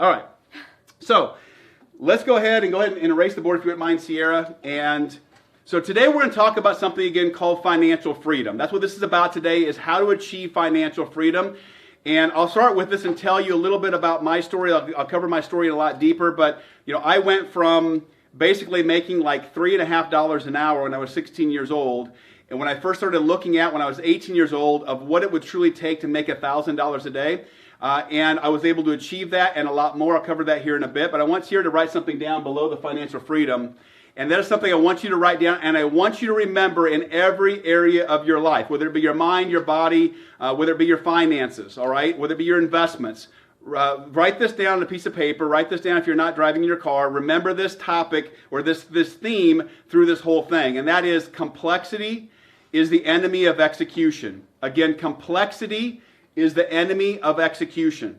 All right. So let's go ahead and erase the board if you wouldn't mind, Sierra. And so today we're going to talk about something again called financial freedom. That's what this is about today, is how to achieve financial freedom. And I'll start with this and tell you a little bit about my story. I'll cover my story a lot deeper. But I went from basically making like $3.50 an hour when I was 16 years old. And when I first started looking at, when I was 18 years old, of what it would truly take to make $1,000 a day, and I was able to achieve that and a lot more. I'll cover that here in a bit. But I want you to write something down below the financial freedom. And that is something I want you to write down, and I want you to remember in every area of your life, whether it be your mind, your body, whether it be your finances, all right, whether it be your investments. Write this down on a piece of paper. Write this down if you're not driving in your car. Remember this topic or this theme through this whole thing, and that is complexity is the enemy of execution. Again, complexity is the enemy of execution.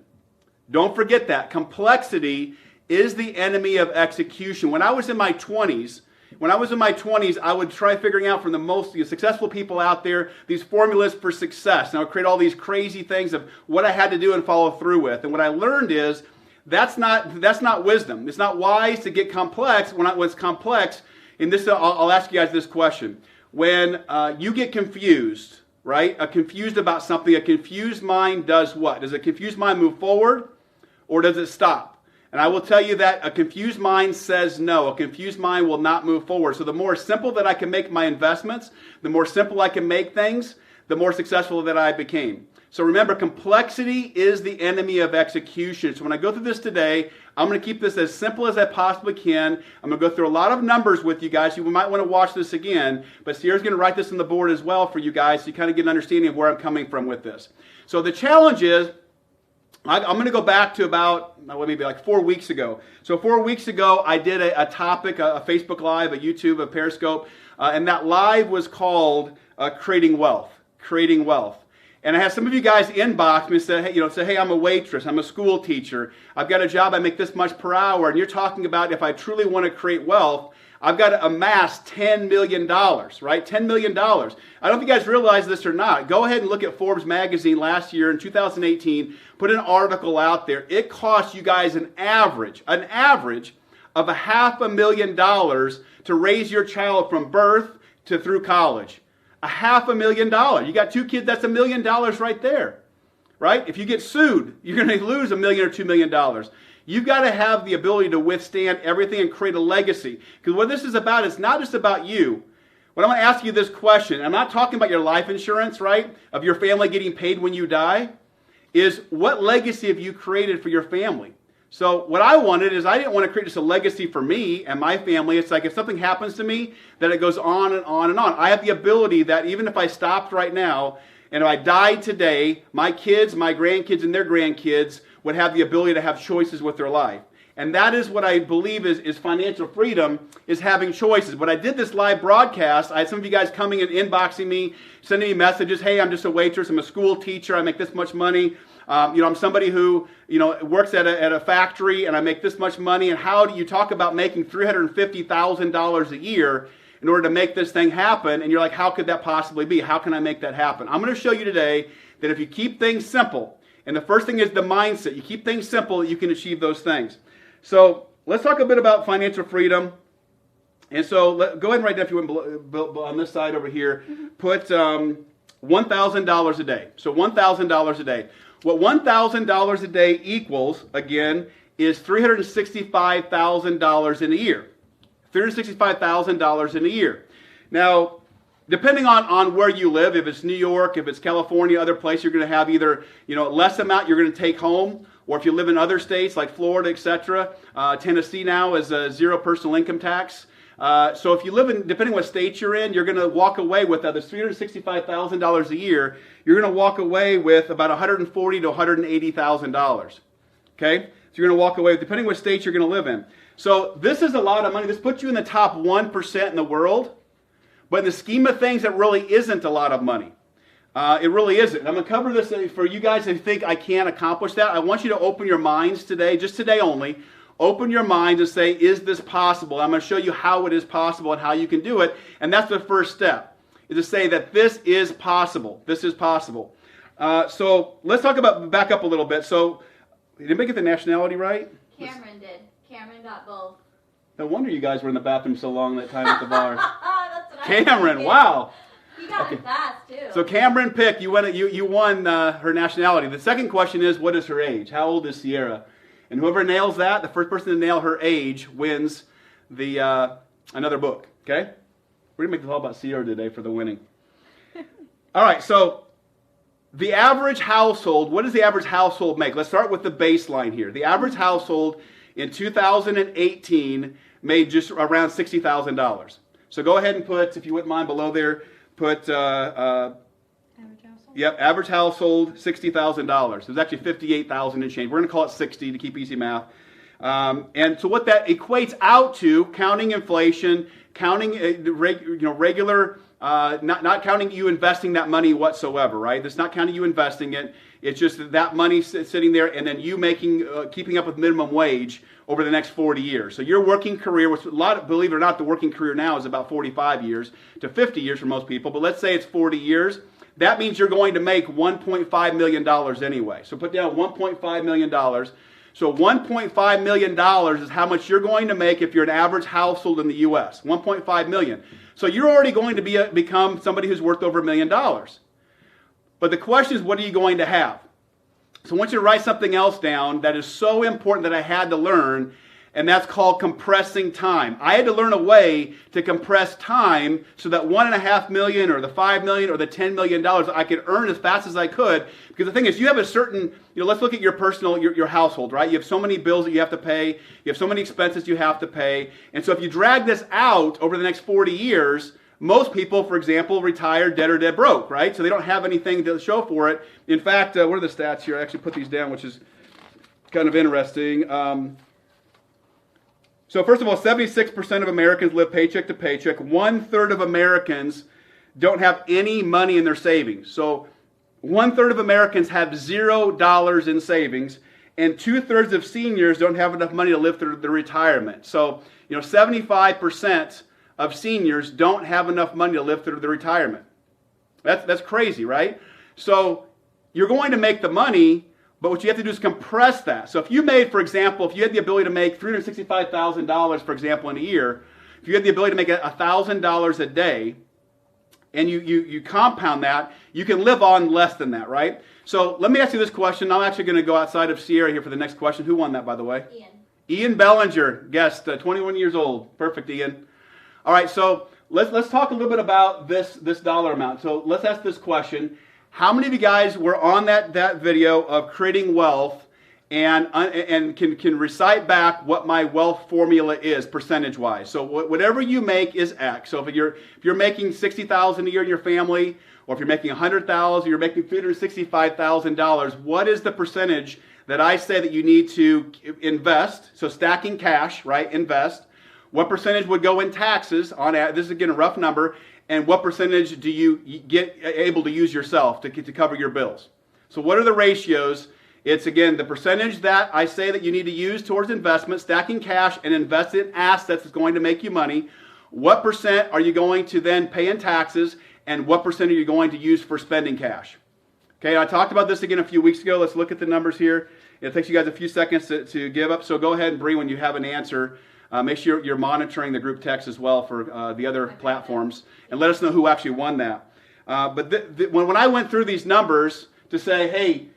Don't forget that. Complexity is the enemy of execution. When I was in my 20s, I would try figuring out from the most successful people out there these formulas for success. And I would create all these crazy things of what I had to do and follow through with. And what I learned is that's not wisdom. It's not wise to get complex when it's complex. And this, I'll ask you guys this question. When you get confused, right? Confused about something, a confused mind does what? Does a confused mind move forward or does it stop? And I will tell you that a confused mind says no. A confused mind will not move forward. So the more simple that I can make my investments, the more simple I can make things, the more successful that I became. So remember, complexity is the enemy of execution. So when I go through this today, I'm going to keep this as simple as I possibly can. I'm going to go through a lot of numbers with you guys. You might want to watch this again, but Sierra's going to write this on the board as well for you guys so you kind of get an understanding of where I'm coming from with this. So the challenge is, I'm going to go back to about, maybe like 4 weeks ago. So 4 weeks ago, I did a topic, a Facebook Live, a YouTube, a Periscope, and that live was called Creating Wealth. Creating Wealth. And I had some of you guys inbox me and say, hey, I'm a waitress, I'm a school teacher, I've got a job, I make this much per hour, and you're talking about if I truly want to create wealth, I've got to amass $10 million, right? $10 million. I don't know if you guys realize this or not. Go ahead and look at Forbes magazine last year in 2018, put an article out there. It cost you guys an average of $500,000 to raise your child from birth to through college. $500,000. You got 2 kids, that's $1 million right there, right? If you get sued, you're going to lose $1 million or $2 million. You've got to have the ability to withstand everything and create a legacy. Because what this is about, it's not just about you. When I'm going to ask you this question, I'm not talking about your life insurance, right? Of your family getting paid when you die. Is what legacy have you created for your family? So what I wanted is I didn't want to create just a legacy for me and my family. It's like if something happens to me, that it goes on and on and on. I have the ability that even if I stopped right now and if I died today, my kids, my grandkids, and their grandkids would have the ability to have choices with their life. And that is what I believe is financial freedom, is having choices. But I did this live broadcast. I had some of you guys coming and inboxing me, sending me messages. Hey, I'm just a waitress. I'm a school teacher. I make this much money. I'm somebody who, works at a factory and I make this much money. And how do you talk about making $350,000 a year in order to make this thing happen? And you're like, how could that possibly be? How can I make that happen? I'm going to show you today that if you keep things simple, and the first thing is the mindset. You keep things simple, you can achieve those things. So let's talk a bit about financial freedom. And so go ahead and write down, if you want, on this side over here, put $1,000 a day. So $1,000 a day. What $1,000 a day equals, again, is $365,000 in a year. $365,000 in a year. Now, depending on where you live, if it's New York, if it's California, other place, you're going to have either less amount you're going to take home, or if you live in other states like Florida, etc. Tennessee now is a 0 personal income tax. So if you live in, depending what state you're in, you're going to walk away with this $365,000 a year. You're going to walk away with about $140,000 to $180,000. Okay, so you're going to walk away, depending what state you're going to live in. So this is a lot of money. This puts you in the top 1% in the world. But in the scheme of things, it really isn't a lot of money. It really isn't. I'm going to cover this for you guys who think I can't accomplish that. I want you to open your minds today, just today only. Open your minds and say, is this possible? I'm going to show you how it is possible and how you can do it. And that's the first step, is to say that this is possible. This is possible. So let's talk about, back up a little bit. So Did anybody get the nationality right? Cameron did. Cameron got both. No wonder you guys were in the bathroom so long that time at the bar. That's what Cameron, wow. You got it fast, too. So Cameron picked, you won her nationality. The second question is, what is her age? How old is Sierra? And whoever nails that, the first person to nail her age wins the another book, okay? We're going to make this all about Sierra today for the winning. All right, so the average household, what does the average household make? Let's start with the baseline here. The average household in 2018 made just around $60,000. So go ahead and put, if you wouldn't mind, below there, put, Average household? yep, average household, $60,000. It was actually $58,000 and change. We're going to call it 60 to keep easy math. And so what that equates out to, counting inflation, counting regular, not counting you investing that money whatsoever, right? It's not counting you investing it. It's just that money sitting there, and then you keeping up with minimum wage over the next 40 years. So your working career, which believe it or not, the working career now is about 45 years to 50 years for most people, but let's say it's 40 years. That means you're going to make $1.5 million anyway. So put down $1.5 million. So $1.5 million is how much you're going to make if you're an average household in the U.S. $1.5 million. So you're already going to become somebody who's worth over $1 million. But the question is, what are you going to have? So I want you to write something else down that is so important that I had to learn, and that's called compressing time. I had to learn a way to compress time so that $1.5 million or the $5 million or the $10 million I could earn as fast as I could. Because the thing is, you have a certain, let's look at your personal, your household, right? You have so many bills that you have to pay. You have so many expenses you have to pay. And so if you drag this out over the next 40 years, most people, for example, retire dead or dead broke, right? So they don't have anything to show for it. In fact, what are the stats here? I actually put these down, which is kind of interesting. So first of all, 76% of Americans live paycheck to paycheck. 1/3 of Americans don't have any money in their savings. So 1/3 of Americans have $0 in savings, and 2/3 of seniors don't have enough money to live through their retirement. So 75% of seniors don't have enough money to live through their retirement. That's crazy, right? So you're going to make the money, but what you have to do is compress that. So if you made, for example, if you had the ability to make $365,000, for example, in a year, if you had the ability to make $1,000 a day, and you compound that, you can live on less than that, right? So let me ask you this question. I'm actually going to go outside of Sierra here for the next question. Who won that, by the way? Ian. Ian Bellinger, guest, 21 years old. Perfect, Ian. All right, so let's talk a little bit about this dollar amount. So let's ask this question. How many of you guys were on that video of creating wealth and can recite back what my wealth formula is percentage-wise? So whatever you make is X. So if you're making $60,000 a year in your family, or if you're making $100,000, you're making $365,000, what is the percentage that I say that you need to invest? So stacking cash, right? Invest. What percentage would go in taxes? This is again a rough number. And what percentage do you get able to use yourself to cover your bills? So what are the ratios? It's again the percentage that I say that you need to use towards investment, stacking cash, and invest in assets that's going to make you money. What percent are you going to then pay in taxes? And what percent are you going to use for spending cash? Okay, I talked about this again a few weeks ago. Let's look at the numbers here. It takes you guys a few seconds to give up. So go ahead and Bree, when you have an answer, make sure you're monitoring the group text as well for the other platforms, and let us know who actually won that. But when I went through these numbers to say, hey,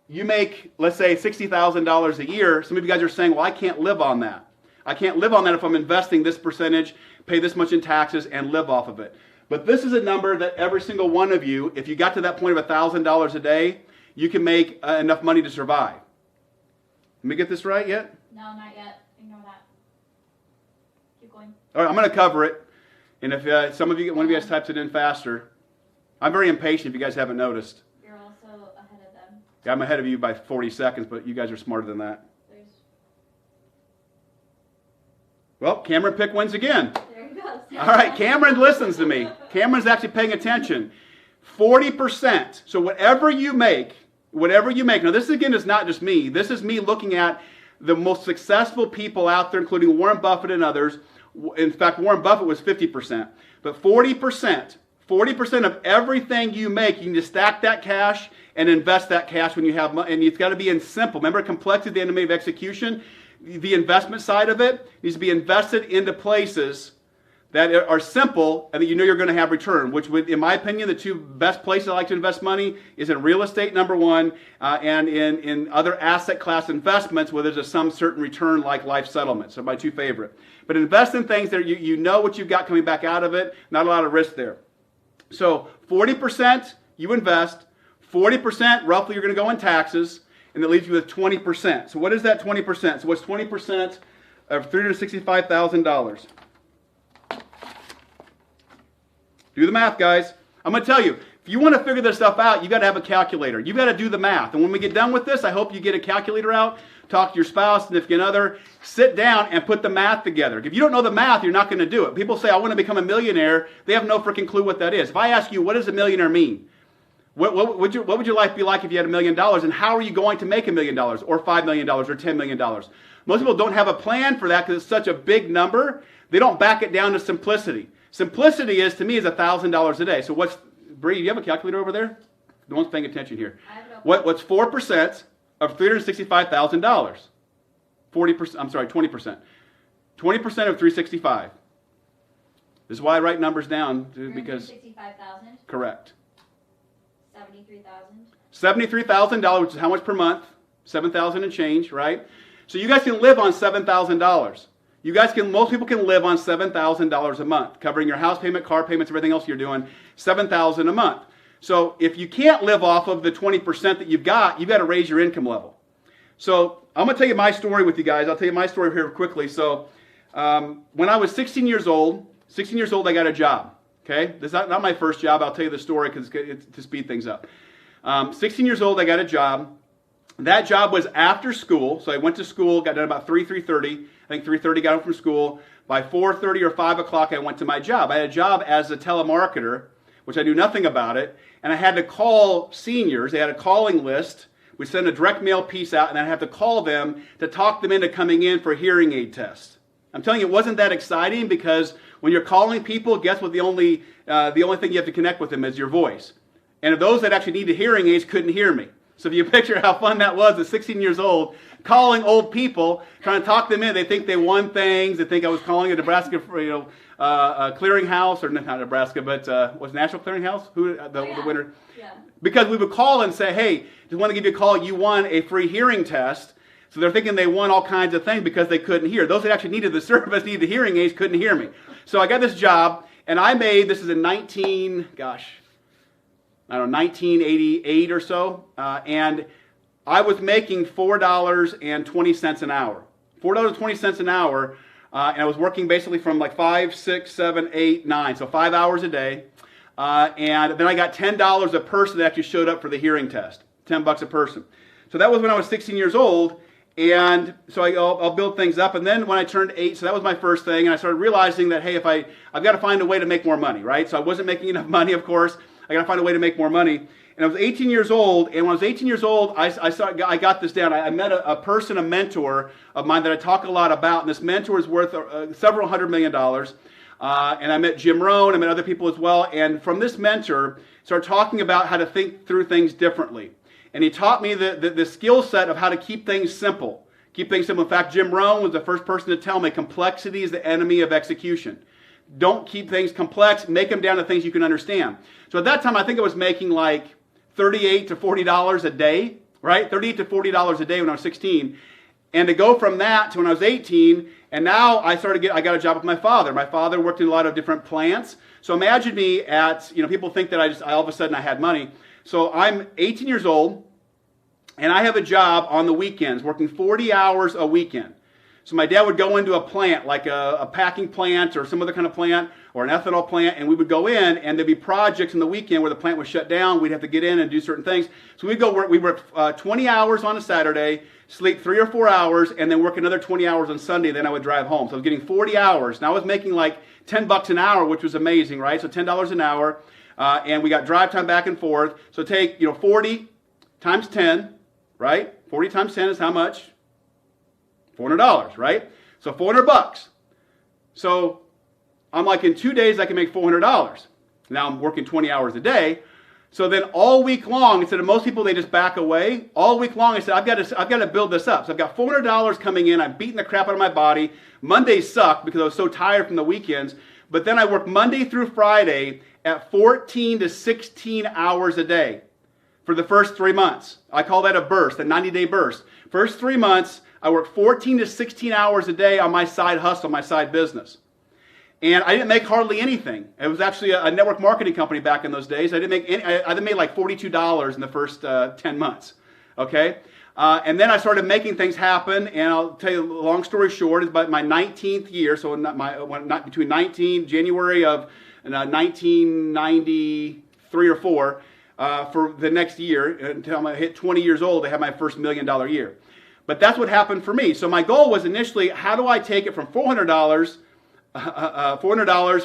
you make, let's say, $60,000 a year, some of you guys are saying, well, I can't live on that. I can't live on that if I'm investing this percentage, pay this much in taxes, and live off of it. But this is a number that every single one of you, if you got to that point of $1,000 a day, you can make enough money to survive. Let me get this right yet? No, not yet. Ignore that. Keep going. All right, I'm going to cover it. And if one of you guys types it in faster, I'm very impatient if you guys haven't noticed. You're also ahead of them. Yeah, I'm ahead of you by 40 seconds, but you guys are smarter than that. Well, Cameron Pick wins again. There you go. All right, Cameron listens to me. Cameron's actually paying attention. 40%. So whatever you make. Now this again is not just me. This is me looking at the most successful people out there, including Warren Buffett and others. In fact, Warren Buffett was 50%. But 40%, 40% of everything you make, you need to stack that cash and invest that cash when you have money. And it's got to be in simple. Remember, complexity is the enemy of execution. The investment side of it needs to be invested into places that are simple and that you know you're going to have return, which would, in my opinion, the two best places I like to invest money is in real estate, number one, and in other asset class investments where there's some certain return like life settlements. So my two favorite. But invest in things that you know what you've got coming back out of it, not a lot of risk there. So 40% you invest, 40% roughly you're going to go in taxes, and that leaves you with 20%. So what is that 20%? So what's 20% of $365,000? Do the math, guys. I'm going to tell you, if you want to figure this stuff out, you've got to have a calculator. You've got to do the math. And when we get done with this, I hope you get a calculator out, talk to your spouse, significant other, sit down and put the math together. If you don't know the math, you're not going to do it. People say, I want to become a millionaire. They have no freaking clue what that is. If I ask you, what does a millionaire mean? What would your life be like if you had $1 million? And how are you going to make $1 million or $5 million or $10 million? Most people don't have a plan for that because it's such a big number. They don't back it down to simplicity. Simplicity is, to me, is $1,000 a day. So what's, Bree, do you have a calculator over there? No one's paying attention here. I have it open. What's 4% of $365,000? 40%, I'm sorry, 20%. 20% of 365. This is why I write numbers down, because... 365,000. Correct. 73,000. $73,000, which is how much per month? $7,000 and change, right? So you guys can live on $7,000. Most people can live on $7,000 a month, covering your house payment, car payments, everything else you're doing, $7,000 a month. So if you can't live off of the 20% that you've got to raise your income level. So I'm going to tell you my story with you guys. I'll tell you my story here quickly. So when I was 16 years old, I got a job. Okay, this is not my first job. I'll tell you the story because it's to speed things up. 16 years old, I got a job. That job was after school, so I went to school, got done about 3:30. I think 3:30 got home from school. By 4:30 or 5 o'clock, I went to my job. I had a job as a telemarketer, which I knew nothing about it, and I had to call seniors. They had a calling list. We sent a direct mail piece out, and I had to call them to talk them into coming in for a hearing aid test. I'm telling you, it wasn't that exciting because when you're calling people, guess what? The only thing you have to connect with them is your voice. And those that actually needed hearing aids couldn't hear me. So if you picture how fun that was at 16 years old, calling old people, trying to talk them in. They think they won things. They think I was calling a Nebraska, clearinghouse, or not Nebraska, but was National Clearinghouse? The winner? Yeah. Because we would call and say, hey, just want to give you a call. You won a free hearing test. So they're thinking they won all kinds of things because they couldn't hear. Those that actually needed the service, needed the hearing aids, couldn't hear me. So I got this job, and I made, this is in 1988 or so, and I was making $4.20 an hour. $4.20 an hour, and I was working basically from like 5, 6, 7, 8, 9, so 5 hours a day. And then I got $10 a person that actually showed up for the hearing test, $10 a person. So that was when I was 16 years old, and so I'll build things up. And then when I turned 8, so that was my first thing, and I started realizing that, hey, I've got to find a way to make more money, right? So I wasn't making enough money, of course. I got to find a way to make more money. And I was 18 years old, and when I was 18 years old, I got this down. I met a person, a mentor of mine that I talk a lot about, and this mentor is worth several $100 million. And I met Jim Rohn, I met other people as well, and from this mentor, started talking about how to think through things differently. And he taught me the skill set of how to keep things simple. Keep things simple. In fact, Jim Rohn was the first person to tell me complexity is the enemy of execution. Don't keep things complex. Make them down to things you can understand. So at that time, I think I was making like $38 to $40 a day, right? $38 to $40 a day when I was 16. And to go from that to when I was 18, and now I got a job with my father. My father worked in a lot of different plants. So imagine me at, people think that I all of a sudden I had money. So I'm 18 years old, and I have a job on the weekends, working 40 hours a weekend. So my dad would go into a plant, like a packing plant or some other kind of plant, or an ethanol plant, and we would go in, and there'd be projects in the weekend where the plant was shut down. We'd have to get in and do certain things. So we'd go work. We worked 20 hours on a Saturday, sleep 3 or 4 hours, and then work another 20 hours on Sunday. Then I would drive home. So I was getting 40 hours. And I was making like $10 an hour, which was amazing, right? So $10 an hour, and we got drive time back and forth. So take 40 times 10, right? 40 times 10 is how much? $400, right? So $400. So I'm like, in 2 days I can make $400. Now I'm working 20 hours a day. So then all week long, instead of most people, they just back away. All week long, I said, I've got to build this up. So I've got $400 coming in. I'm beating the crap out of my body. Mondays suck because I was so tired from the weekends. But then I work Monday through Friday at 14 to 16 hours a day for the first 3 months. I call that a burst, a 90-day burst. First 3 months, I work 14 to 16 hours a day on my side hustle, my side business. And I didn't make hardly anything. It was actually a network marketing company back in those days. I made like $42 in the first 10 months. Okay? And then I started making things happen, and I'll tell you, long story short, is about my 19th year, so not between January of 1993 or 4, for the next year, until I hit 20 years old, I had my first $1 million year. But that's what happened for me. So my goal was initially, how do I take it from $400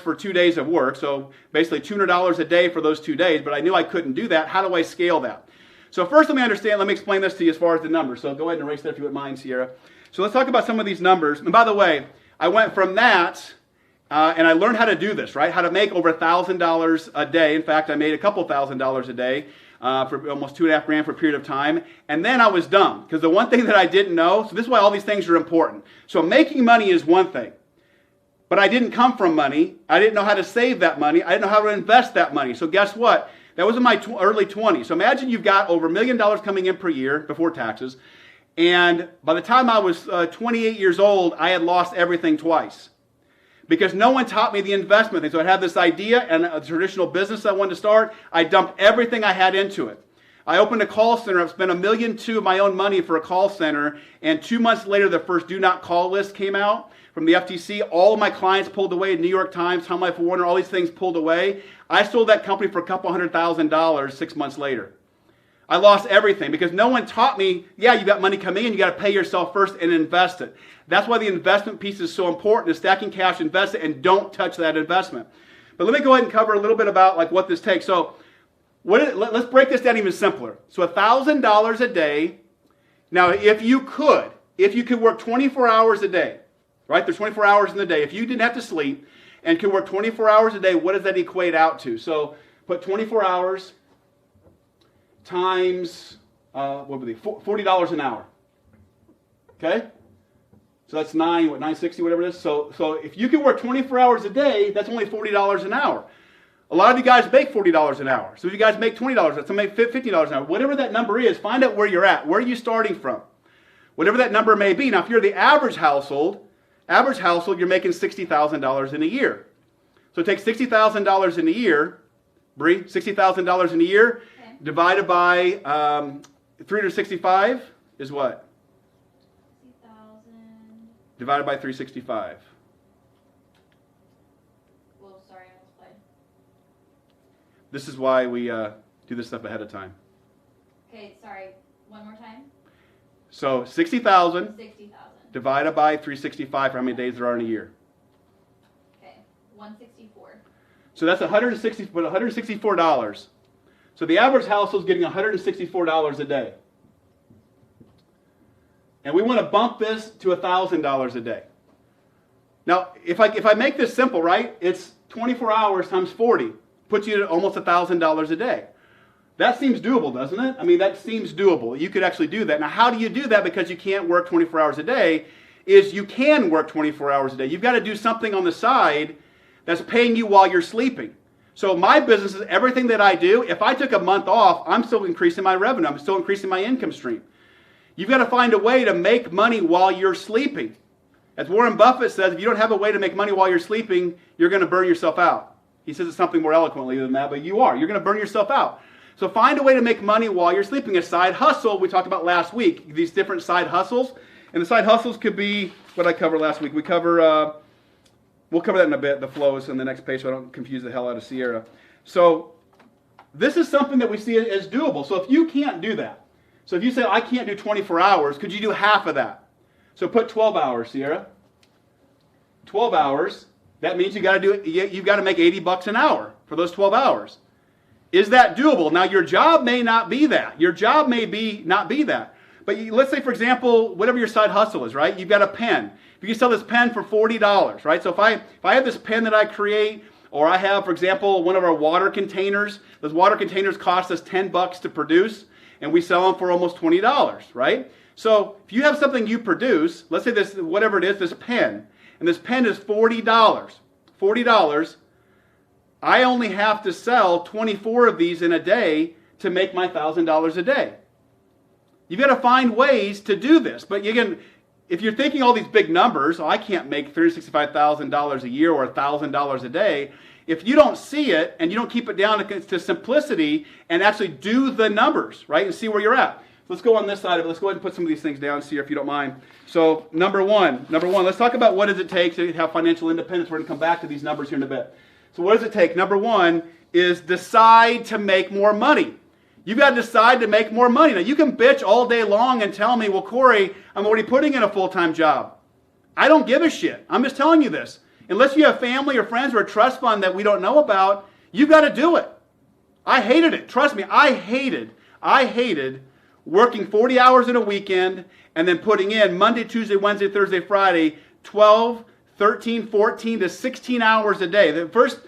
for 2 days of work, so basically $200 a day for those 2 days, but I knew I couldn't do that. How do I scale that? So first let me explain this to you as far as the numbers. So go ahead and erase that if you wouldn't mind, Sierra. So let's talk about some of these numbers. And by the way, I went from that, and I learned how to do this, right? How to make over $1,000 a day. In fact, I made a couple $1,000s a day for almost $2.5 grand for a period of time. And then I was done, because the one thing that I didn't know, so this is why all these things are important. So making money is one thing. But I didn't come from money. I didn't know how to save that money. I didn't know how to invest that money. So guess what? That was in my early 20s. So imagine you've got over $1 million coming in per year before taxes. And by the time I was 28 years old, I had lost everything twice. Because no one taught me the investment thing. So I had this idea and a traditional business I wanted to start. I dumped everything I had into it. I opened a call center. I've spent $1.2 million of my own money for a call center. And 2 months later, the first do not call list came out from the FTC. All of my clients pulled away. New York Times, Time Life Warner, all these things pulled away. I sold that company for a couple $100,000 6 months later. I lost everything because no one taught me, yeah, you got money coming in, you got to pay yourself first and invest it. That's why the investment piece is so important, is stacking cash, invest it, and don't touch that investment. But let me go ahead and cover a little bit about like what this takes. So let's break this down even simpler. So $1,000 a day. Now, if you could work 24 hours a day, right? There's 24 hours in the day. If you didn't have to sleep and could work 24 hours a day, what does that equate out to? So put 24 hours times, $40 an hour. Okay? So that's $960, whatever it is. So if you can work 24 hours a day, that's only $40 an hour. A lot of you guys make $40 an hour. So if you guys make $20, some make $50 an hour. Whatever that number is, find out where you're at. Where are you starting from? Whatever that number may be. Now, if you're the average household, you're making $60,000 in a year. So take $60,000 in a year, Bree, $60,000 in a year, okay, divided by 365 is what? 60,000. Divided by 365. Well, sorry, I almost played. This is why we do this stuff ahead of time. Okay, sorry. One more time. So 60,000 divided by 365 for how many days there are in a year. Okay, 164. So that's $164. So the average household is getting $164 a day. And we want to bump this to $1,000 a day. Now, if I make this simple, right, it's 24 hours times 40, puts you at almost $1,000 a day. That seems doable, doesn't it? I mean, that seems doable. You could actually do that. Now, how do you do that because you can't work 24 hours a day? Is you can work 24 hours a day. You've got to do something on the side that's paying you while you're sleeping. So my business is everything that I do. If I took a month off, I'm still increasing my revenue. I'm still increasing my income stream. You've got to find a way to make money while you're sleeping. As Warren Buffett says, if you don't have a way to make money while you're sleeping, you're going to burn yourself out. He says it something more eloquently than that, but you are. You're going to burn yourself out. So find a way to make money while you're sleeping. A side hustle, we talked about last week, these different side hustles. And the side hustles could be what I covered last week. We'll cover that in a bit, the flows on the next page so I don't confuse the hell out of Sierra. So this is something that we see as doable. So if you can't do that, so if you say, I can't do 24 hours, could you do half of that? So put 12 hours, Sierra. 12 hours, that means you've got to make $80 an hour for those 12 hours. Is that doable? Now, your job may not be that. Your job may not be that. But let's say, for example, whatever your side hustle is, right? You've got a pen. If you can sell this pen for $40, right? So if I have this pen that I create, Or I have, for example, one of our water containers. Those water containers cost us $10 to produce, and we sell them for almost $20, right? So if you have something you produce, let's say this, whatever it is, this pen, and this pen is $40, I only have to sell 24 of these in a day to make my $1,000 a day. You've got to find ways to do this. But again, if you're thinking all these big numbers, I can't make $365,000 a year or $1,000 a day. If you don't see it and you don't keep it down to simplicity and actually do the numbers, right, and see where you're at. Let's go on this side of it. Let's go ahead and put some of these things down here if you don't mind. So number one, let's talk about what does it take to have financial independence. We're going to come back to these numbers here in a bit. So what does it take? Number one is decide to make more money. You've got to decide to make more money. Now, you can bitch all day long and tell me, well, Kori, I'm already putting in a full-time job. I don't give a shit. I'm just telling you this. Unless you have family or friends or a trust fund that we don't know about, you've got to do it. I hated it. Trust me, I hated working 40 hours in a weekend and then putting in Monday, Tuesday, Wednesday, Thursday, Friday, 12, 13, 14 to 16 hours a day. The first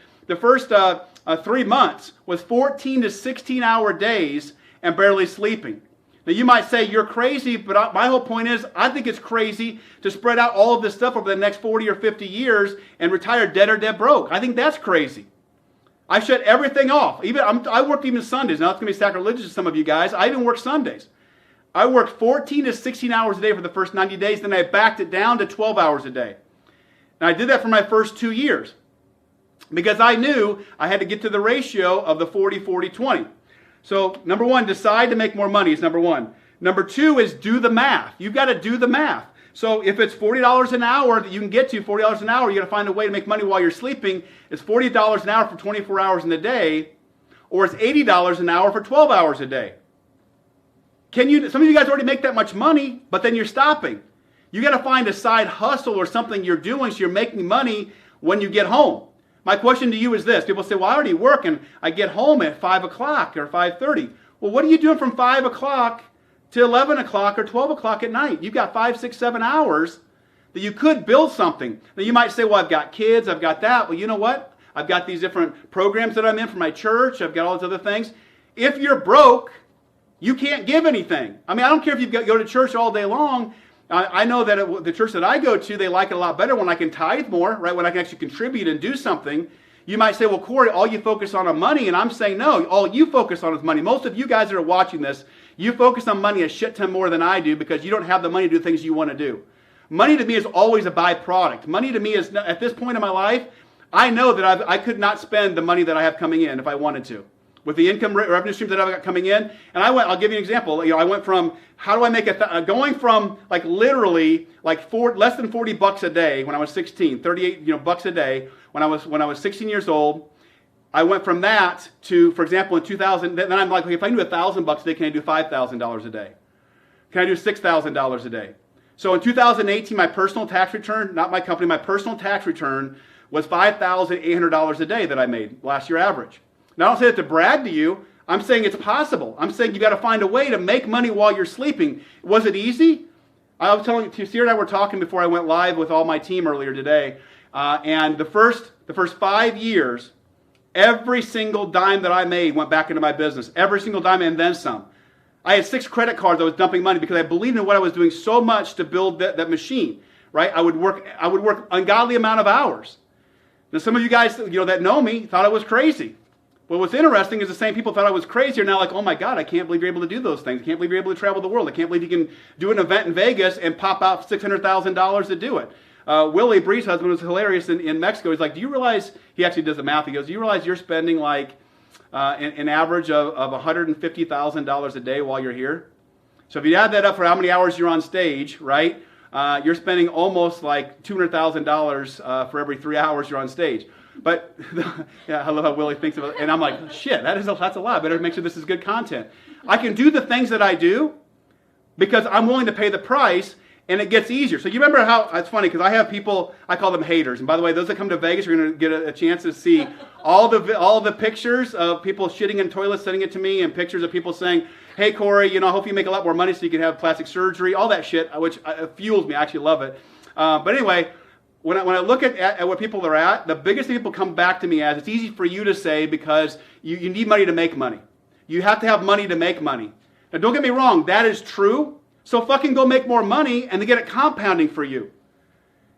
3 months was 14 to 16 hour days and barely sleeping. Now you might say you're crazy, but my whole point is I think it's crazy to spread out all of this stuff over the next 40 or 50 years and retire dead or dead broke. I think that's crazy. I shut everything off. I worked even Sundays. Now it's going to be sacrilegious to some of you guys. I even work Sundays. I worked 14 to 16 hours a day for the first 90 days. Then I backed it down to 12 hours a day. And I did that for my first 2 years because I knew I had to get to the ratio of the 40-40-20. So number one, decide to make more money is number one. Number two is do the math. You've got to do the math. So if it's $40 an hour that you can get to, $40 an hour, you got to find a way to make money while you're sleeping. It's $40 an hour for 24 hours in the day, or it's $80 an hour for 12 hours a day. Some of you guys already make that much money, but then you're stopping. You got to find a side hustle or something you're doing so you're making money when you get home. My question to you is this. People say, well, I already work and I get home at 5 o'clock or 5:30. Well, what are you doing from 5 o'clock to 11 o'clock or 12 o'clock at night? You've got 5, 6, 7 hours that you could build something. Now you might say, well, I've got kids, I've got that. Well, you know what? I've got these different programs that I'm in for my church. I've got all these other things. If you're broke, you can't give anything. I mean, I don't care if you go to church all day long. I know that the church that I go to, they like it a lot better when I can tithe more, right? When I can actually contribute and do something. You might say, well, Kori, all you focus on money. And I'm saying, no, all you focus on is money. Most of you guys that are watching this, you focus on money a shit ton more than I do because you don't have the money to do things you want to do. Money to me is always a byproduct. Money to me is, at this point in my life, I know that I could not spend the money that I have coming in if I wanted to. With the income revenue streams that I've got coming in. And I'll give you an example. I went from, how do I make going from like literally like less than $40 a day when I was 16, 38 bucks a day when I was 16 years old. I went from that to, for example, in 2000, then I'm like, okay, if I can do $1,000 a day, can I do $5,000 a day? Can I do $6,000 a day? So in 2018, my personal tax return, not my company, my personal tax return was $5,800 a day that I made last year average. Now, I don't say that to brag to you. I'm saying it's possible. I'm saying you've got to find a way to make money while you're sleeping. Was it easy? I was telling you, Sierra and I were talking before I went live with all my team earlier today. And the first 5 years, every single dime that I made went back into my business. Every single dime and then some. I had 6 credit cards I was dumping money because I believed in what I was doing so much to build that machine. Right? I would work ungodly amount of hours. Now, some of you guys that know me thought I was crazy. Well, what's interesting is the same people thought I was crazy are now like, oh my God, I can't believe you're able to do those things. I can't believe you're able to travel the world. I can't believe you can do an event in Vegas and pop out $600,000 to do it. Willie, Bree's husband, was hilarious in Mexico. He's like, do you realize, he actually does the math, he goes, do you realize you're spending like an average of $150,000 a day while you're here? So if you add that up for how many hours you're on stage, right, you're spending almost like $200,000 for every 3 hours you're on stage. But yeah, I love how Willie thinks about it. And I'm like, shit, that's a lot. I better make sure this is good content. I can do the things that I do because I'm willing to pay the price, and it gets easier. So you remember how, it's funny, because I have people, I call them haters. And by the way, those that come to Vegas are going to get a chance to see all the pictures of people shitting in toilets, sending it to me, and pictures of people saying, hey, Kori, I hope you make a lot more money so you can have plastic surgery, all that shit, which fuels me. I actually love it. But anyway, when I look at what people are at, the biggest thing people come back to me as, it's easy for you to say because you need money to make money. You have to have money to make money. Now, don't get me wrong, that is true. So fucking go make more money and then get it compounding for you.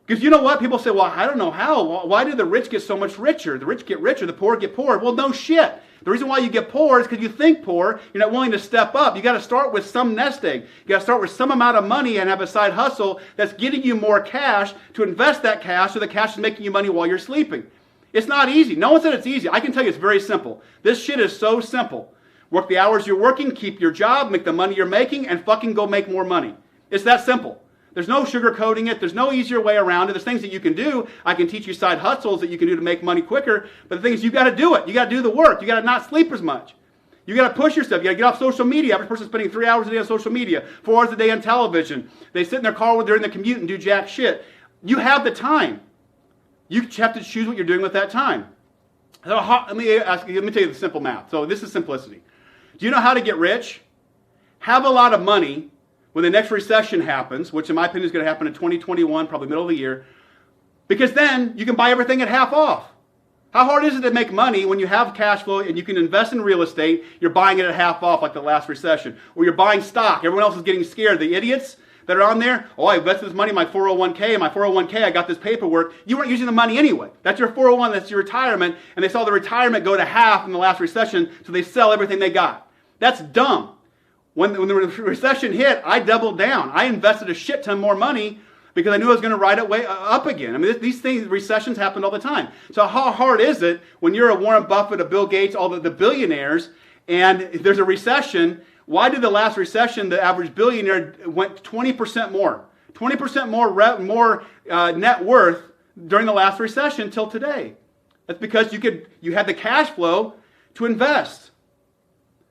Because you know what? People say, well, I don't know how. Why do the rich get so much richer? The rich get richer, the poor get poorer. Well, no shit. The reason why you get poor is because you think poor. You're not willing to step up. You got to start with some nest egg. You got to start with some amount of money and have a side hustle that's getting you more cash to invest that cash so the cash is making you money while you're sleeping. It's not easy. No one said it's easy. I can tell you it's very simple. This shit is so simple. Work the hours you're working, keep your job, make the money you're making, and fucking go make more money. It's that simple. There's no sugarcoating it. There's no easier way around it. There's things that you can do. I can teach you side hustles that you can do to make money quicker. But the thing is, you got to do it. You got to do the work. You got to not sleep as much. You got to push yourself. You got to get off social media. Every person's spending 3 hours a day on social media, 4 hours a day on television. They sit in their car during the commute and do jack shit. You have the time. You have to choose what you're doing with that time. So let me tell you the simple math. So this is simplicity. Do you know how to get rich? Have a lot of money. When the next recession happens, which in my opinion is going to happen in 2021, probably middle of the year, because then you can buy everything at half off. How hard is it to make money when you have cash flow and you can invest in real estate, you're buying it at half off like the last recession, or you're buying stock, everyone else is getting scared. The idiots that are on there, oh, I invested this money in my 401k, and my 401k, I got this paperwork. You weren't using the money anyway. That's your 401, that's your retirement, and they saw the retirement go to half in the last recession, so they sell everything they got. That's dumb. When the recession hit, I doubled down. I invested a shit ton more money because I knew I was going to ride it way up again. I mean, these things, recessions happen all the time. So how hard is it when you're a Warren Buffett, a Bill Gates, all the billionaires, and there's a recession? Why did the last recession, the average billionaire went 20% more? 20% more net worth during the last recession till today. That's because you had the cash flow to invest.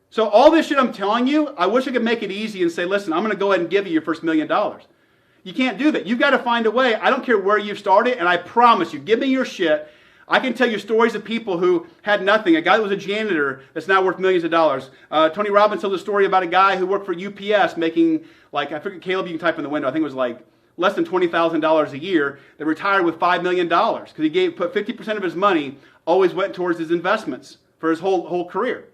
So all this shit I'm telling you, I wish I could make it easy and say, listen, I'm going to go ahead and give you your first $1 million. You can't do that. You've got to find a way. I don't care where you started, and I promise you, give me your shit. I can tell you stories of people who had nothing. A guy that was a janitor that's now worth millions of dollars. Tony Robbins told a story about a guy who worked for UPS making, like, I forget, Caleb, you can type in the window. I think it was like less than $20,000 a year. That retired with $5 million because he put 50% of his money always went towards his investments for his whole career.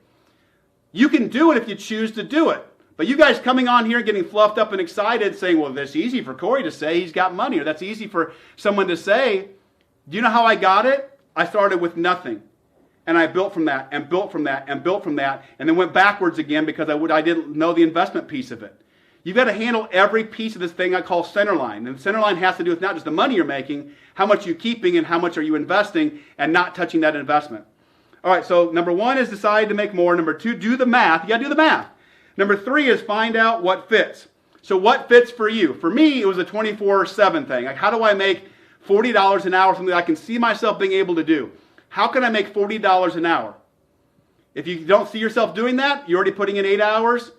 You can do it if you choose to do it. But you guys coming on here getting fluffed up and excited saying, well, that's easy for Kori to say he's got money, or that's easy for someone to say. Do you know how I got it? I started with nothing. And I built from that and built from that and built from that and then went backwards again because I didn't know the investment piece of it. You've got to handle every piece of this thing I call centerline. And centerline has to do with not just the money you're making, how much you're keeping and how much are you investing and not touching that investment. All right, so number 1 is decide to make more. Number 2, do the math. You got to do the math. Number 3 is find out what fits. So what fits for you? For me, it was a 24/7 thing. Like, how do I make $40 an hour, something I can see myself being able to do? How can I make $40 an hour? If you don't see yourself doing that, you're already putting in 8 hours.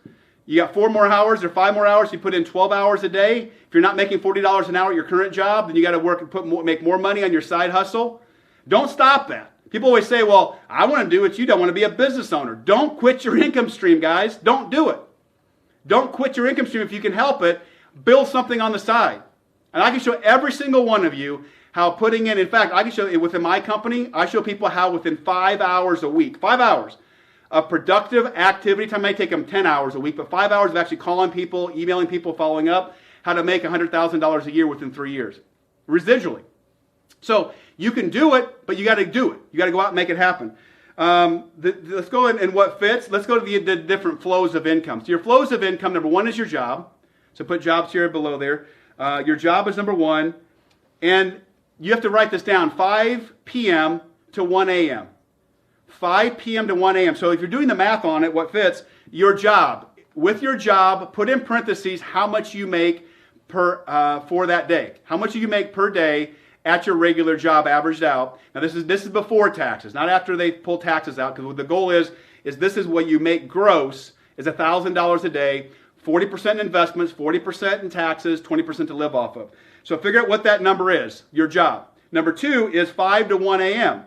You got 4 more hours or 5 more hours. You put in 12 hours a day. If you're not making $40 an hour at your current job, then you got to work and make more money on your side hustle. Don't stop that. People always say, well, I want to do what you don't want to be a business owner. Don't quit your income stream, guys. Don't do it. Don't quit your income stream if you can help it. Build something on the side. And I can show every single one of you how putting in fact, I can show it within my company, I show people how within 5 hours a week, 5 hours of productive activity, time may take them 10 hours a week, but 5 hours of actually calling people, emailing people, following up, how to make $100,000 a year within 3 years, residually. So you can do it, but you got to do it. You got to go out and make it happen. Let's go in what fits. Let's go to the different flows of income. So your flows of income, number 1 is your job. So put jobs here below there. Your job is number 1. And you have to write this down, 5 p.m. to 1 a.m. 5 p.m. to 1 a.m. So if you're doing the math on it, what fits? Your job. With your job, put in parentheses how much you make for that day. How much you make per day at your regular job averaged out. Now this is before taxes, not after they pull taxes out, because the goal is this is what you make gross is $1,000 a day, 40% in investments, 40% in taxes, 20% to live off of. So figure out what that number is, your job. Number 2 is 5 to 1 a.m.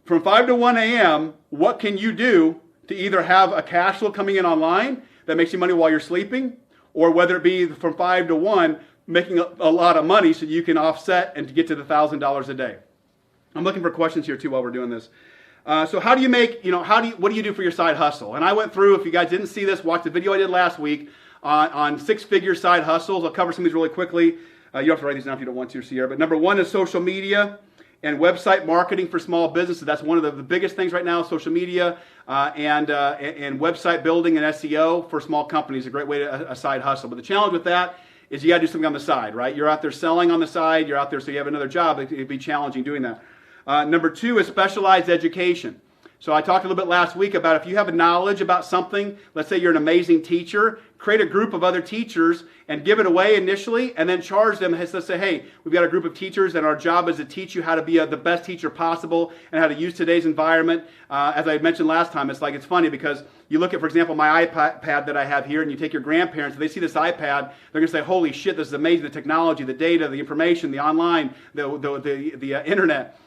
From 5 to 1 a.m., what can you do to either have a cash flow coming in online that makes you money while you're sleeping, or whether it be from 5 to 1, making a lot of money so you can offset and to get to the $1,000 a day. I'm looking for questions here too while we're doing this. So how do you make, what do you do for your side hustle? And I went through, if you guys didn't see this, watch the video I did last week on six-figure side hustles. I'll cover some of these really quickly. You don't have to write these down if you don't want to, Sierra. But number one is social media and website marketing for small businesses. That's one of the biggest things right now, social media and website building and SEO for small companies, a great way to a side hustle. But the challenge with that is you got to do something on the side, right? You're out there selling on the side. You're out there, so you have another job. It'd be challenging doing that. Number two is specialized education. So I talked a little bit last week about if you have a knowledge about something, let's say you're an amazing teacher, create a group of other teachers and give it away initially and then charge them. Let's say, hey, we've got a group of teachers and our job is to teach you how to be the best teacher possible and how to use today's environment. As I mentioned last time, it's funny because you look at, for example, my iPad that I have here and you take your grandparents, they see this iPad, they're going to say, holy shit, this is amazing, the technology, the data, the information, the online, the internet.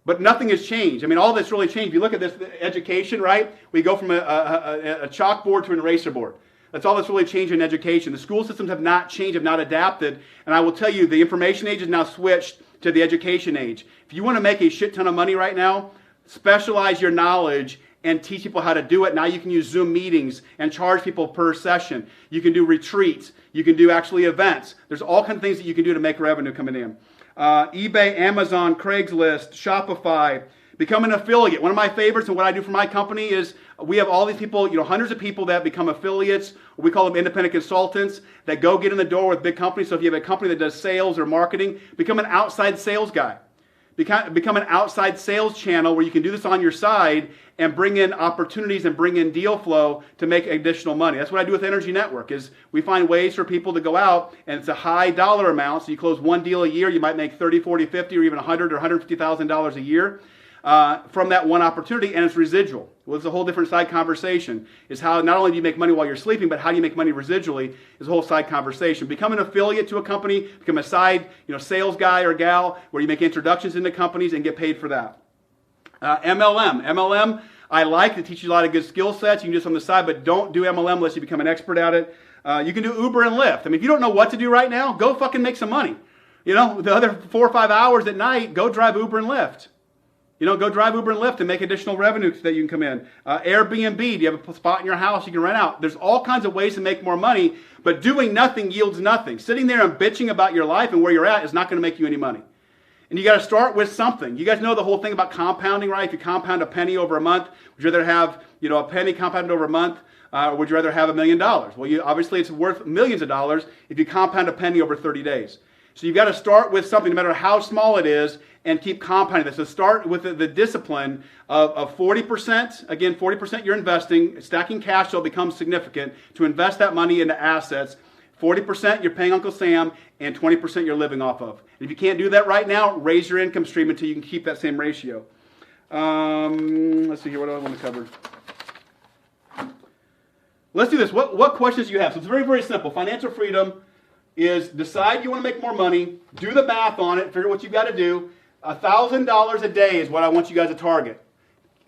But nothing has changed. I mean, all that's really changed. If you look at this education, right? We go from a chalkboard to an eraser board. That's all that's really changed in education. The school systems have not changed, have not adapted. And I will tell you, the information age has now switched to the education age. If you want to make a shit ton of money right now, specialize your knowledge and teach people how to do it. Now you can use Zoom meetings and charge people per session. You can do retreats. You can do actually events. There's all kinds of things that you can do to make revenue coming in. eBay, Amazon, Craigslist, Shopify, become an affiliate. One of my favorites and what I do for my company is we have all these people, hundreds of people that become affiliates. We call them independent consultants that go get in the door with big companies. So if you have a company that does sales or marketing, become an outside sales guy. Become an outside sales channel where you can do this on your side and bring in opportunities and bring in deal flow to make additional money. That's what I do with Energy Network is we find ways for people to go out and it's a high dollar amount. So you close one deal a year, you might make 30, 40, 50 or even $100 or $150,000 a year from that one opportunity, and it's residual. Well, it's a whole different side conversation. Is how not only do you make money while you're sleeping, but how do you make money residually is a whole side conversation. Become an affiliate to a company, become a side sales guy or gal where you make introductions into companies and get paid for that. MLM, I like to teach you a lot of good skill sets. You can do this on the side, but don't do MLM unless you become an expert at it. You can do Uber and Lyft. I mean, if you don't know what to do right now, go fucking make some money. The other 4 or 5 hours at night, go drive Uber and Lyft. Go drive Uber and Lyft and make additional revenue so that you can come in. Airbnb, do you have a spot in your house you can rent out? There's all kinds of ways to make more money, but doing nothing yields nothing. Sitting there and bitching about your life and where you're at is not going to make you any money. And you got to start with something. You guys know the whole thing about compounding, right? If you compound a penny over a month, would you rather have a penny compounded over a month, or would you rather have $1 million? Well, obviously it's worth millions of dollars if you compound a penny over 30 days. So you've got to start with something, no matter how small it is, and keep compounding this. So start with the discipline of 40%. Again, 40% you're investing. Stacking cash flow becomes significant to invest that money into assets. 40% you're paying Uncle Sam, and 20% you're living off of. And if you can't do that right now, raise your income stream until you can keep that same ratio. Let's see here. What do I want to cover? Let's do this. What questions do you have? So it's very, very simple. Financial freedom is decide you want to make more money, do the math on it, figure out what you've got to do. $1,000 a day is what I want you guys to target.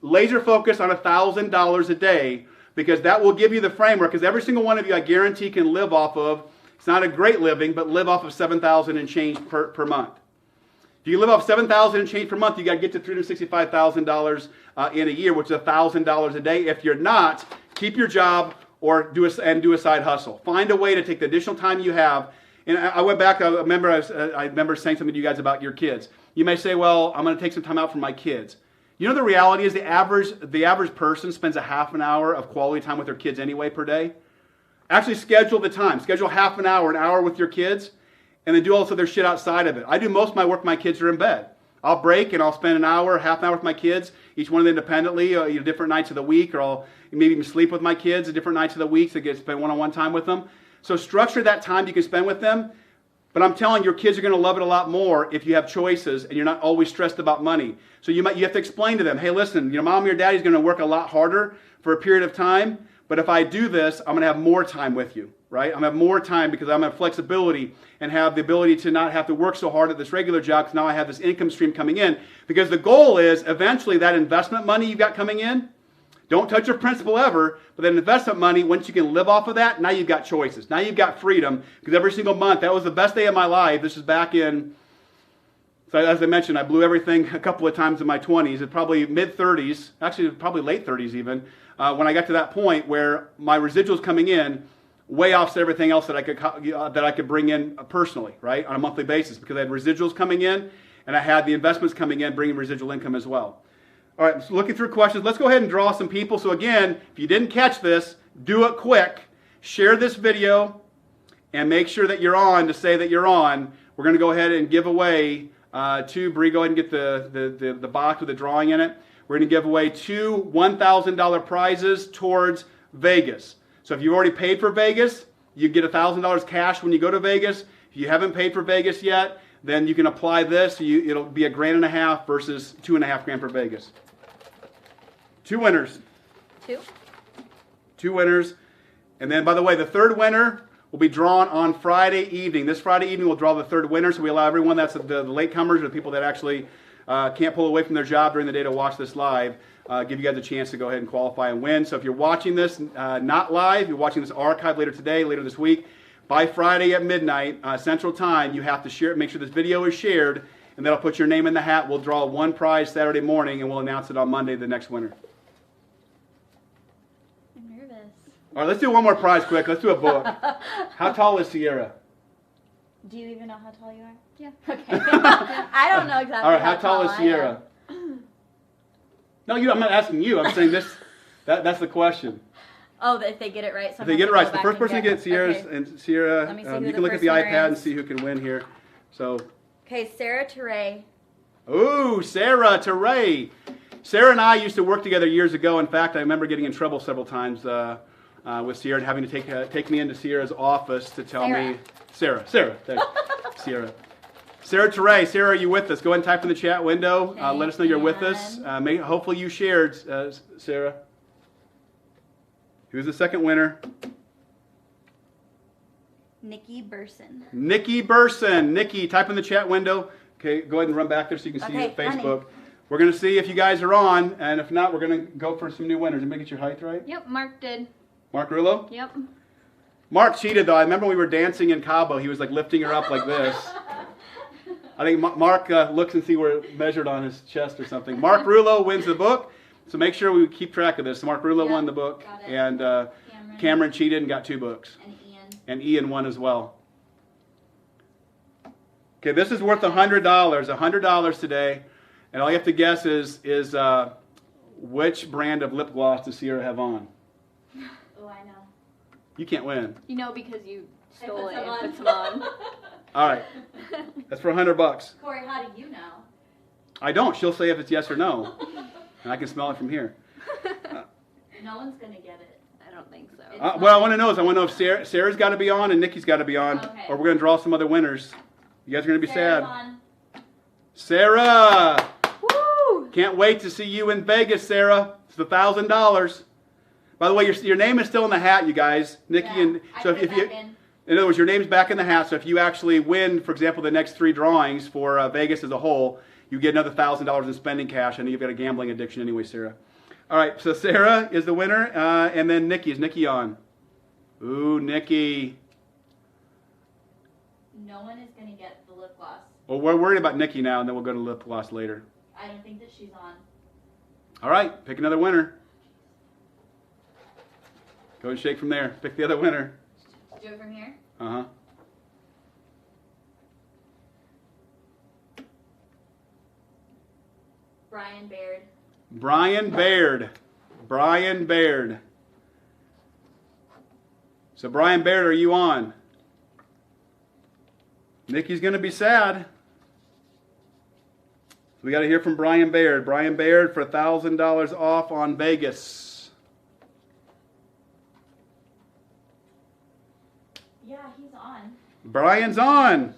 Laser focus on $1,000 a day because that will give you the framework because every single one of you I guarantee can live off of, it's not a great living, but live off of $7,000 and change per month. If you live off $7,000 and change per month, you got to get to $365,000 in a year, which is $1,000 a day. If you're not, keep your job or do a side hustle. Find a way to take the additional time you have. And I went back, I remember saying something to you guys about your kids. You may say, well, I'm going to take some time out for my kids. The reality is the average person spends a half an hour of quality time with their kids anyway per day. Actually schedule the time. Schedule half an hour with your kids, and then do also their shit outside of it. I do most of my work, my kids are in bed. I'll break and I'll spend an hour, half an hour with my kids, each one of them independently, different nights of the week, or I'll maybe even sleep with my kids at different nights of the week so I get to spend one-on-one time with them. So structure that time you can spend with them. But I'm telling you, your kids are going to love it a lot more if you have choices and you're not always stressed about money. So you have to explain to them, hey, listen, mom or daddy's going to work a lot harder for a period of time, but if I do this, I'm going to have more time with you, right? I'm going to have more time because I'm going to have flexibility and have the ability to not have to work so hard at this regular job because now I have this income stream coming in. Because the goal is eventually that investment money you've got coming in, Don't touch your principal ever, but then investment money, once you can live off of that, now you've got choices. Now you've got freedom, because every single month, that was the best day of my life. This is back in, so as I mentioned, I blew everything a couple of times in my 20s, probably mid-30s, actually probably late 30s even, when I got to that point where my residuals coming in way offset everything else that I could bring in personally, right, on a monthly basis, because I had residuals coming in, and I had the investments coming in, bringing residual income as well. All right, so looking through questions, let's go ahead and draw some people. So again, if you didn't catch this, do it quick. Share this video and make sure that you're on to say that you're on. We're going to go ahead and give away two. Bree, go ahead and get the box with the drawing in it. We're going to give away two $1,000 prizes towards Vegas. So if you've already paid for Vegas, you get $1,000 cash when you go to Vegas. If you haven't paid for Vegas yet, then you can apply this. It'll be $1.5 grand versus $2.5 grand for Vegas. Two winners. Two winners. And then, by the way, the third winner will be drawn on Friday evening. This Friday evening, we'll draw the third winner. So we allow everyone, that's the latecomers, or the people that actually can't pull away from their job during the day to watch this live, give you guys a chance to go ahead and qualify and win. So if you're watching this not live, you're watching this archive later today, later this week, by Friday at midnight Central Time, you have to share it. Make sure this video is shared, and that'll put your name in the hat. We'll draw one prize Saturday morning, and we'll announce it on Monday, the next winner. I'm nervous. All right, let's do one more prize quick. Let's do a book. How tall is Sierra? Do you even know how tall you are? Yeah. Okay. I don't know exactly. All right, how tall is Sierra? No, I'm not asking you. I'm saying this. That's the question. Oh, if they get it right. If they get it right, so the first person to get Sierra's and Sierra, Let me see you who can the look at the first winner iPad and is. see who can win here. So. Okay, Sarah Teray. Ooh, Sarah Teray. Sarah and I used to work together years ago. In fact, I remember getting in trouble several times with Sierra and having to take me into Sierra's office to tell me. Sarah. Sierra. Sarah Teray. Sarah, are you with us? Go ahead and type in the chat window. Let us know you're with us. Hopefully you shared, Sarah. Who's the second winner? Nikki Burson. Nikki Burson. Nikki, type in the chat window. Okay, go ahead and run back there so you can see you at Facebook. Honey. We're going to see if you guys are on, and if not, we're going to go for some new winners. Anybody get your height right? Yep, Mark did. Mark Rullo? Yep. Mark cheated, though. I remember when we were dancing in Cabo, he was like lifting her up like this. I think Mark looks and see where it measured on his chest or something. Mark Rullo wins the book, so make sure we keep track of this. So Mark Rullo won the book, and Cameron cheated and got 2 books. And Ian won as well. Okay, this is worth $100. $100 today. And all you have to guess is which brand of lip gloss does Sierra have on? Oh, I know. You can't win. You know because you stole it some and on. put some on. All right. That's for $100. Kori, how do you know? I don't. She'll say if it's yes or no. And I can smell it from here. No one's going to get it. I don't think so. What I want to know if Sarah's got to be on and Nikki's got to be on, Okay. or we're going to draw some other winners. You guys are going to be Sarah's sad. on. Sarah! Woo! Can't wait to see you in Vegas, Sarah. It's $1,000. By the way, your name is still in the hat, you guys. Nikki and I so put if it you, back in. in other words, your name's back in the hat. So if you actually win, for example, the next 3 drawings for Vegas as a whole, you get another $1,000 in spending cash. I know you've got a gambling addiction anyway, Sarah. All right, so Sarah is the winner, and then Nikki. Is Nikki on? Ooh, Nikki. No one is going to get the lip gloss. Well, we're worried about Nikki now, and then we'll go to lip gloss later. I don't think that she's on. All right, pick another winner. Go and shake from there. Pick the other winner. Do it from here. Uh-huh. Brian Baird. Brian Baird. Brian Baird. So, Brian Baird, are you on? Nikki's going to be sad. We got to hear from Brian Baird. Brian Baird for $1,000 off on Vegas. Yeah, he's on. Brian's on.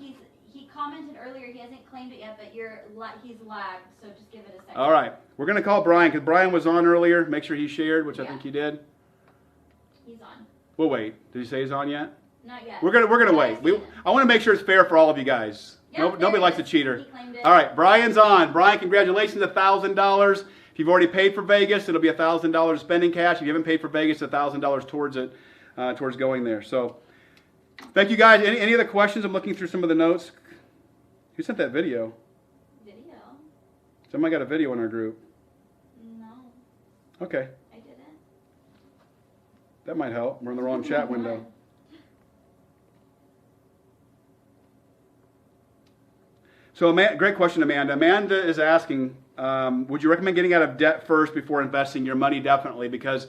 He commented earlier. He hasn't claimed it yet, but he's lagged. So just give it a second. All right. We're going to call Brian because Brian was on earlier. Make sure he shared, which I think he did. He's on. We'll wait. Did he say he's on yet? Not yet. We're gonna wait. I want to make sure it's fair for all of you guys. Yeah, Nobody likes a He cheater. claimed it. All right, Brian's on. Brian, congratulations, $1,000. If you've already paid for Vegas, it'll be $1,000 spending cash. If you haven't paid for Vegas, $1,000 towards it, towards going there. So thank you guys. Any other questions? I'm looking through some of the notes. Who sent that video? Video? Somebody got a video in our group. No, Okay, I didn't. that might help. We're in the wrong chat window. So, great question, Amanda. Amanda is asking, would you recommend getting out of debt first before investing your money? Definitely, because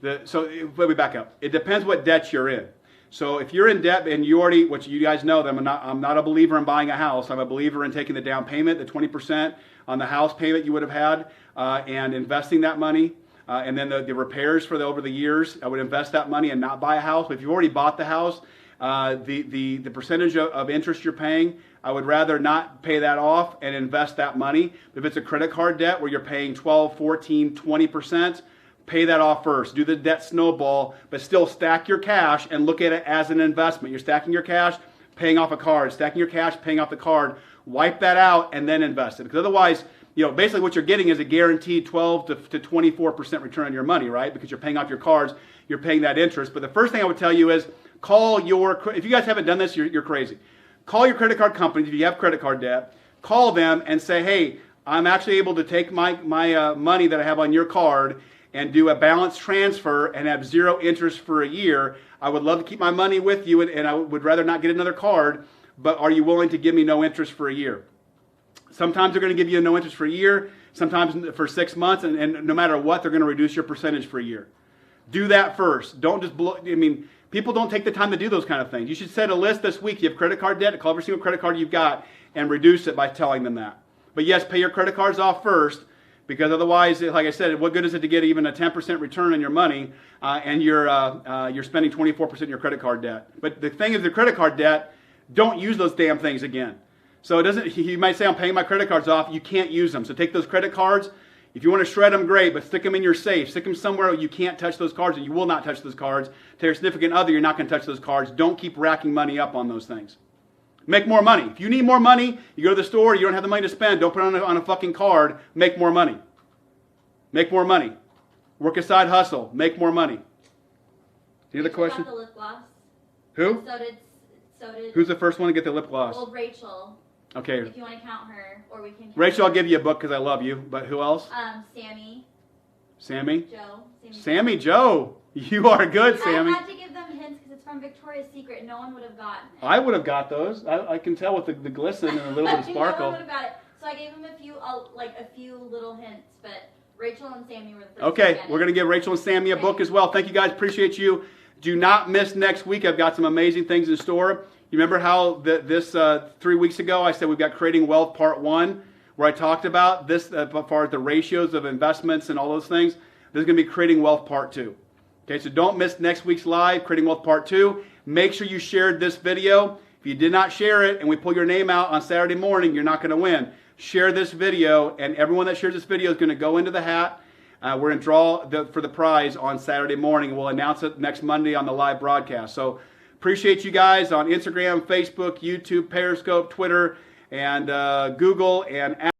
let me back up. It depends what debt you're in. So if you're in debt and you already, which you guys know, that I'm not a believer in buying a house. I'm a believer in taking the down payment, the 20% on the house payment you would have had, and investing that money. And then the repairs over the years, I would invest that money and not buy a house. But if you've already bought the house, the percentage of interest you're paying, I would rather not pay that off and invest that money. If it's a credit card debt where you're paying 12, 14, 20%, pay that off first. Do the debt snowball, but still stack your cash and look at it as an investment. You're stacking your cash, paying off a card, stacking your cash, paying off the card. Wipe that out and then invest it. Because otherwise, basically what you're getting is a guaranteed 12 to 24% return on your money, right? Because you're paying off your cards, you're paying that interest. But the first thing I would tell you is if you guys haven't done this, you're crazy. Call your credit card companies if you have credit card debt. Call them and say, hey, I'm actually able to take my money that I have on your card and do a balance transfer and have zero interest for a year. I would love to keep my money with you, and I would rather not get another card, but are you willing to give me no interest for a year? Sometimes they're going to give you no interest for a year, sometimes for 6 months, and no matter what, they're going to reduce your percentage for a year. Do that first. Don't just people don't take the time to do those kind of things. You should set a list this week. You have credit card debt, call every single credit card you've got, and reduce it by telling them that. But yes, pay your credit cards off first, because otherwise, like I said, what good is it to get even a 10% return on your money and you're spending 24% of your credit card debt? But the thing is, the credit card debt, don't use those damn things again. So you might say, I'm paying my credit cards off. You can't use them. So take those credit cards. If you want to shred them, great, but stick them in your safe. Stick them somewhere you can't touch those cards, and you will not touch those cards. To your significant other, you're not going to touch those cards. Don't keep racking money up on those things. Make more money. If you need more money, you go to the store, you don't have the money to spend, don't put it on a fucking card. Make more money. Make more money. Work a side hustle. Make more money. Any other question? The lip gloss. Who? So did. Who's the first one to get the lip gloss? Well, Rachel. Okay. If you want to count her, or we can. Count Rachel, her. I'll give you a book because I love you. But who else? Sammy. Sammy? Joe. Sammy Joe. You are good, Sammy. I had to give them hints because it's from Victoria's Secret. No one would have gotten it. I would have got those. I can tell with the glisten and a little bit of sparkle. No one would have got it. So I gave them a few little hints, but Rachel and Sammy were the first. Okay, we're going to give Rachel and Sammy a book as well. Thank you guys. Appreciate you. Do not miss next week. I've got some amazing things in store. You remember how this 3 weeks ago I said we've got Creating Wealth Part 1, where I talked about this as far as the ratios of investments and all those things. This is going to be Creating Wealth Part 2. Okay, so don't miss next week's live, Creating Wealth Part 2. Make sure you shared this video. If you did not share it and we pull your name out on Saturday morning, you're not going to win. Share this video, and everyone that shares this video is going to go into the hat. We're going to draw for the prize on Saturday morning. We'll announce it next Monday on the live broadcast. So appreciate you guys on Instagram, Facebook, YouTube, Periscope, Twitter, and Google, and